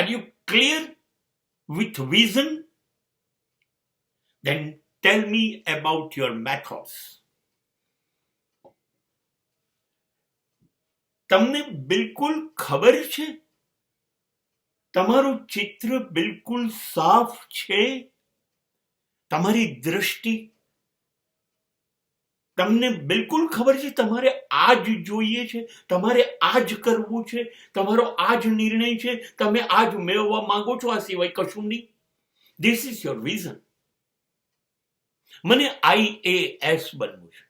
Are you clear with vision? Then tell me about your methods. તમને બિલકુલ ખબર છે? તમારું ચિત્ર બિલકુલ સાફ છે? તમારી દ્રષ્ટિ, તમને બિલકુલ ખબર છે તમારે આ જ જોઈએ છે, તમારે આ જ કરવું છે, તમારો આ જ નિર્ણય છે, તમે આ જ મેળવવા માંગો છો, આ સિવાય કશું નહીં. This is your vision. મને IAS બનવું છે,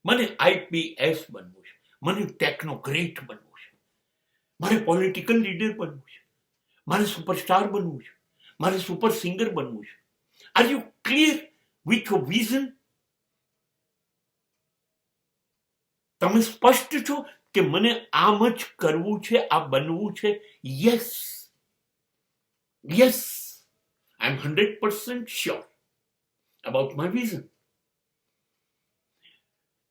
મને IPS બનવું છે, મને ટેકનોક્રેટ બનવું છે, મારે પોલિટિકલ લીડર બનવું છે, મારે સુપરસ્ટાર બનવું છે, મારે સુપર સિંગર બનવું છે. Are you clear with your vision? તમે સ્પષ્ટ છો કે મને આમ જ કરવું છે, આ બનવું છે? Yes, yes, I am 100% sure about my vision.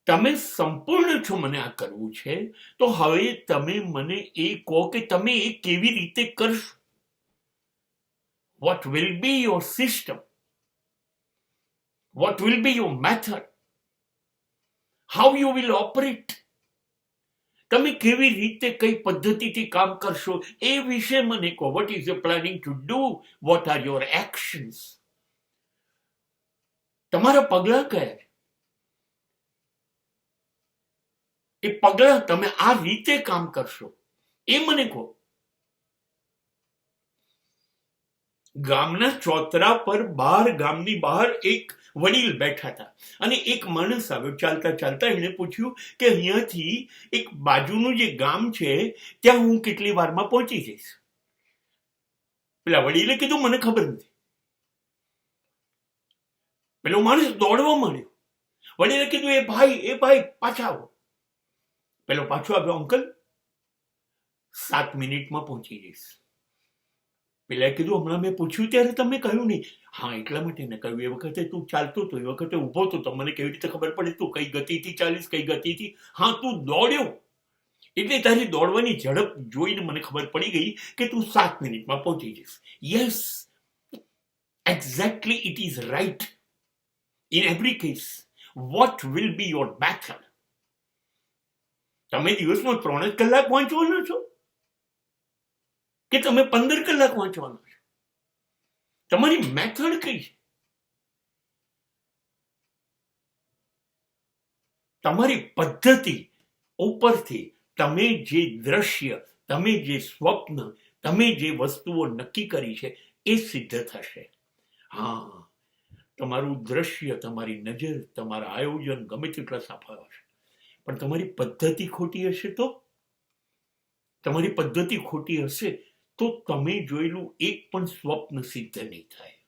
તમે સંપૂર્ણ છો મને આ કરવું છે, તો હવે તમે મને એ કહો કે તમે એ કેવી રીતે કરશો. What will be your system? What will be your method? How you will operate? તમે કેવી રીતે કઈ પદ્ધતિથી કામ કરશો એ વિશે મને કહો. What is your planning to do? What are your actions? તમારા પગલા કયા છે? એ પગલા તમે આ રીતે કામ કરશો એ મને કહો. ગામના ચોતરા પર ગામની બહાર એક વડીલ બેઠા હતા અને એક માણસ આવ્યો ચાલતા ચાલતા. એને પૂછ્યું કે અહીંયાથી એક બાજુનું જે ગામ છે ત્યાં હું કેટલી વારમાં પહોંચી જઈશ. પેલા વડીલે કીધું મને ખબર નથી. પેલો માણસ દોડવા માંડ્યો. વડીલે કીધું એ ભાઈ પાછા આવો. પેલો પાછો આવ્યો, અંકલ 7 મિનિટમાં પહોંચી જઈશ. પેલા કીધું હમણાં મેં પૂછ્યું ત્યારે તમે કહ્યું નહીં. હા, એટલા માટે ને કહ્યું. એ વખતે તું ચાલતો હતો, એ વખતે ઉભો હતો, તો મને કેવી રીતે ખબર પડે તું કઈ ગતિથી ચાલીશ, કઈ ગતિથી? હા, તું દોડ્યો એટલે તારી દોડવાની ઝડપ જોઈને મને ખબર પડી ગઈ કે તું 7 મિનિટમાં પહોંચી જઈશ. Yes, exactly, it is right in every case. What will be your method? તમે દિવસમાં 3 જ કલાક વાંચવાના છો કે તમે 15 કલાક વાંચવાના છો? તમારી મેથડ કઈ છે? તમારી પદ્ધતિ ઉપરથી તમે જે દ્રશ્ય, તમે જે સ્વપ્ન, તમે જે વસ્તુઓ નક્કી કરી છે એ સિદ્ધ થશે. હા, તમારું દ્રશ્ય, તમારી નજર, તમારા આયોજન ગમે તેટલા સાફા હશે, પણ તમારી પદ્ધતિ ખોટી હશે તો? તમારી પદ્ધતિ ખોટી હશે તો તમે જોયેલું એક પણ સ્વપ્ન સિદ્ધ નહીં થાય.